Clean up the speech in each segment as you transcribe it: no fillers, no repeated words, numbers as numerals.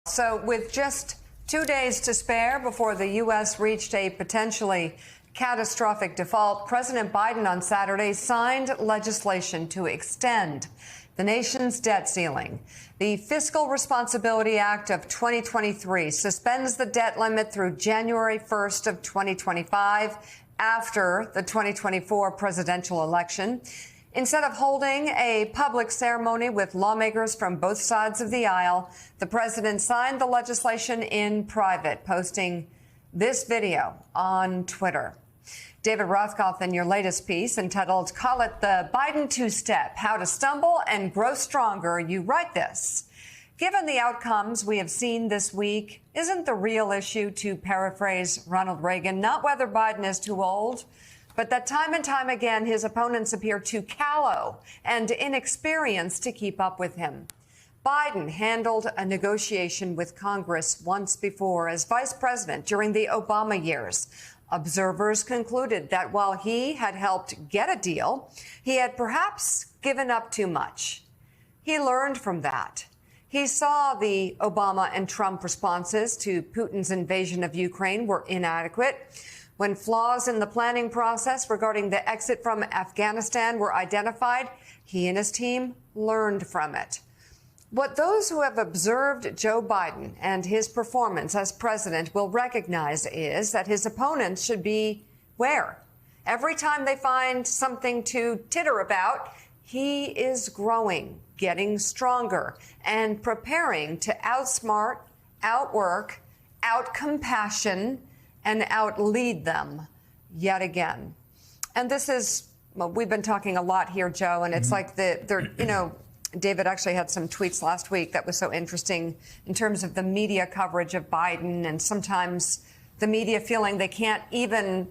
So with just 2 days to spare before the U.S. reached a potentially catastrophic default, President Biden on Saturday signed legislation to extend the nation's debt ceiling. The Fiscal Responsibility Act of 2023 suspends the debt limit through January 1st of 2025 after the 2024 presidential election. Instead of holding a public ceremony with lawmakers from both sides of the aisle, the president signed the legislation in private, posting this video on Twitter. David Rothkopf, in your latest piece entitled "Call It the Biden Two-Step, How to Stumble and Grow Stronger," you write this: given the outcomes we have seen this week, isn't the real issue, to paraphrase Ronald Reagan, not whether Biden is too old, but that time and time again his opponents appear too callow and inexperienced to keep up with him? Biden handled a negotiation with Congress once before as vice president during the Obama years. Observers concluded that while he had helped get a deal, he had perhaps given up too much. He learned from that. He saw the Obama and Trump responses to Putin's invasion of Ukraine were inadequate. When flaws in the planning process regarding the exit from Afghanistan were identified, he and his team learned from it. What those who have observed Joe Biden and his performance as president will recognize is that his opponents should be where? Every time they find something to titter about, he is growing, getting stronger, and preparing to outsmart, outwork, outcompassion, and outlead them yet again. And this is, well, we've been talking a lot here, Joe, and it's like David actually had some tweets last week that was so interesting in terms of the media coverage of Biden, and sometimes the media feeling they can't even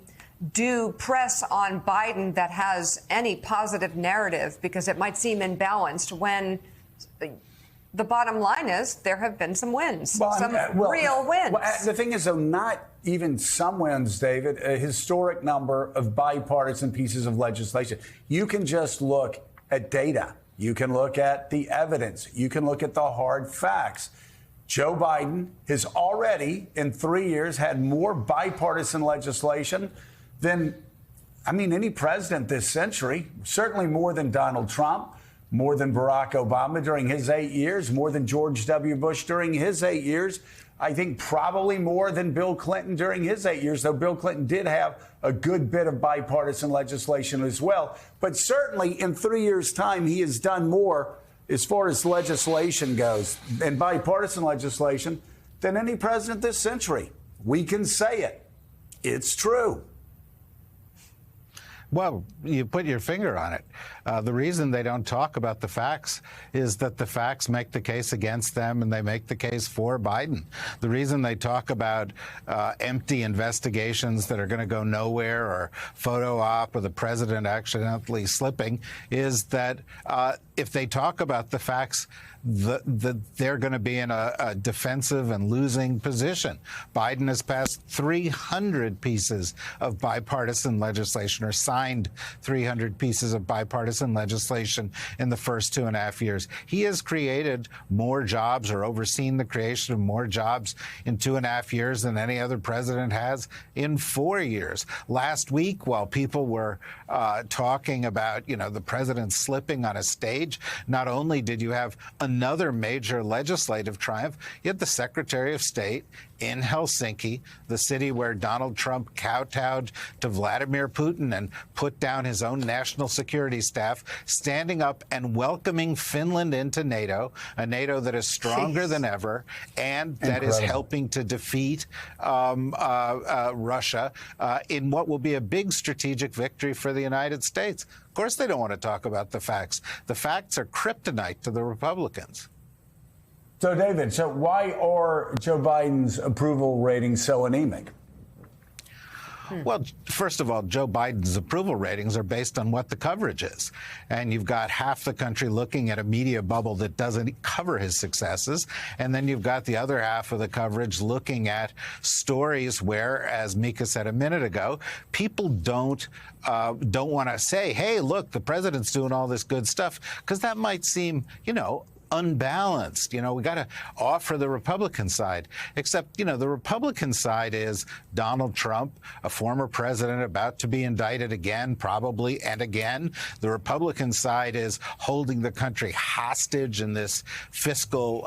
do press on Biden that has any positive narrative because it might seem imbalanced, when the bottom line is there have been some wins, real wins. Well, the thing is, though, not even some wins, David, a historic number of bipartisan pieces of legislation. You can just look at data. You can look at the evidence. You can look at the hard facts. Joe Biden has already, in 3 years, had more bipartisan legislation than, any president this century. Certainly more than Donald Trump, more than Barack Obama during his 8 years, more than George W. Bush during his 8 years. I think probably more than Bill Clinton during his 8 years, though Bill Clinton did have a good bit of bipartisan legislation as well. But certainly in 3 years' time, he has done more as far as legislation goes, and bipartisan legislation, than any president this century. We can say it. It's true. Well, you put your finger on it. The reason they don't talk about the facts is that the facts make the case against them and they make the case for Biden. The reason they talk about empty investigations that are going to go nowhere, or photo op, or the president accidentally slipping, is that if they talk about the facts, they're going to be in a defensive and losing position. Biden has passed 300 pieces of bipartisan legislation, or signed 300 pieces of bipartisan legislation in the first 2.5 years. He has created more jobs, or overseen the creation of more jobs in 2.5 years than any other president has in 4 years. Last week, while people were talking about, the president slipping on a stage, not only did you have another major legislative triumph, you had the Secretary of State in Helsinki, the city where Donald Trump kowtowed to Vladimir Putin and put down his own national security staff, standing up and welcoming Finland into NATO, a NATO that is stronger than ever, and that is helping to defeat Russia in what will be a big strategic victory for the United States. Of course, they don't want to talk about the facts. The facts are kryptonite to the Republicans. So, David, why are Joe Biden's approval ratings so anemic? Well, first of all, Joe Biden's approval ratings are based on what the coverage is. And you've got half the country looking at a media bubble that doesn't cover his successes. And then you've got the other half of the coverage looking at stories where, as Mika said a minute ago, people don't want to say, hey, look, the president's doing all this good stuff, because that might seem, unbalanced. We got to offer the Republican side. Except, the Republican side is Donald Trump, a former president about to be indicted again, probably, and again. The Republican side is holding the country hostage in this fiscal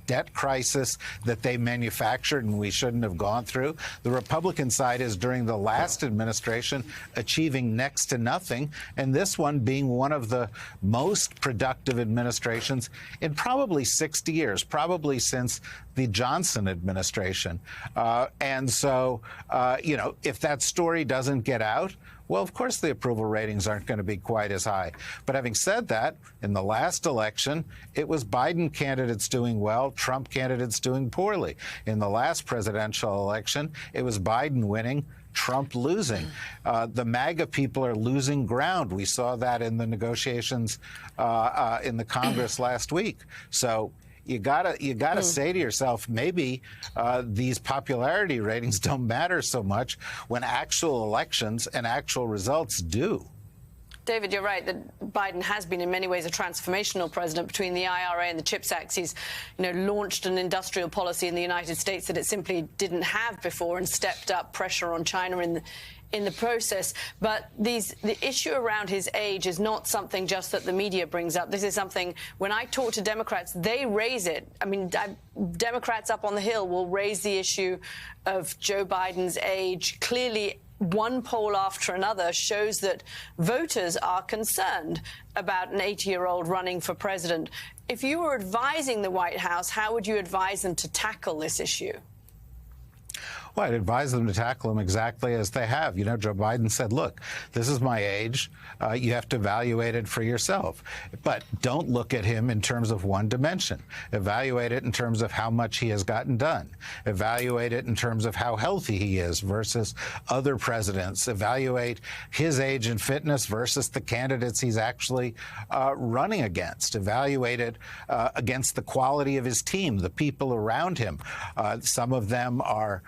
debt crisis that they manufactured and we shouldn't have gone through. The Republican side is, during the last administration, achieving next to nothing, and this one being one of the most productive administrations in probably 60 years, probably since the Johnson administration. And so, if that story doesn't get out, well, of course, the approval ratings aren't going to be quite as high. But having said that, in the last election, it was Biden candidates doing well, Trump candidates doing poorly. In the last presidential election, it was Biden winning, Trump losing. The MAGA people are losing ground. We saw that in the negotiations in the Congress last week. So you gotta say to yourself, maybe these popularity ratings don't matter so much when actual elections and actual results do. David, you're right that Biden has been in many ways a transformational president. Between the IRA and the CHIPS Act, he's launched an industrial policy in the United States that it simply didn't have before, and stepped up pressure on China in the process. But the issue around his age is not something just that the media brings up. This is something, when I talk to Democrats, they raise it. I mean, Democrats up on the Hill will raise the issue of Joe Biden's age. Clearly, one poll after another shows that voters are concerned about an 80-year-old running for president. If you were advising the White House, how would you advise them to tackle this issue? Well, I'd advise them to tackle them exactly as they have. Joe Biden said, look, this is my age. You have to evaluate it for yourself. But don't look at him in terms of one dimension. Evaluate it in terms of how much he has gotten done. Evaluate it in terms of how healthy he is versus other presidents. Evaluate his age and fitness versus the candidates he's actually running against. Evaluate it against the quality of his team, the people around him. Some of them are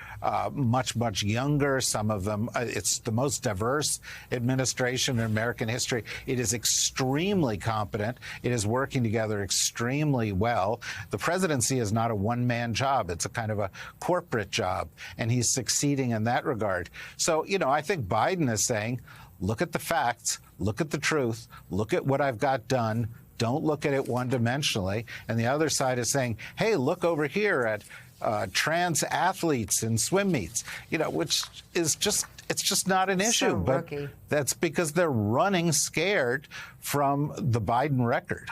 much younger. Some of them, it's the most diverse administration in American history. It is extremely competent. It is working together extremely well. The presidency is not a one-man job. It's a kind of a corporate job, and he's succeeding in that regard. So, I think Biden is saying, look at the facts, look at the truth, look at what I've got done. Don't look at it one-dimensionally. And the other side is saying, hey, look over here at trans athletes in swim meets, which is it's just not an issue. But that's because they're running scared from the Biden record.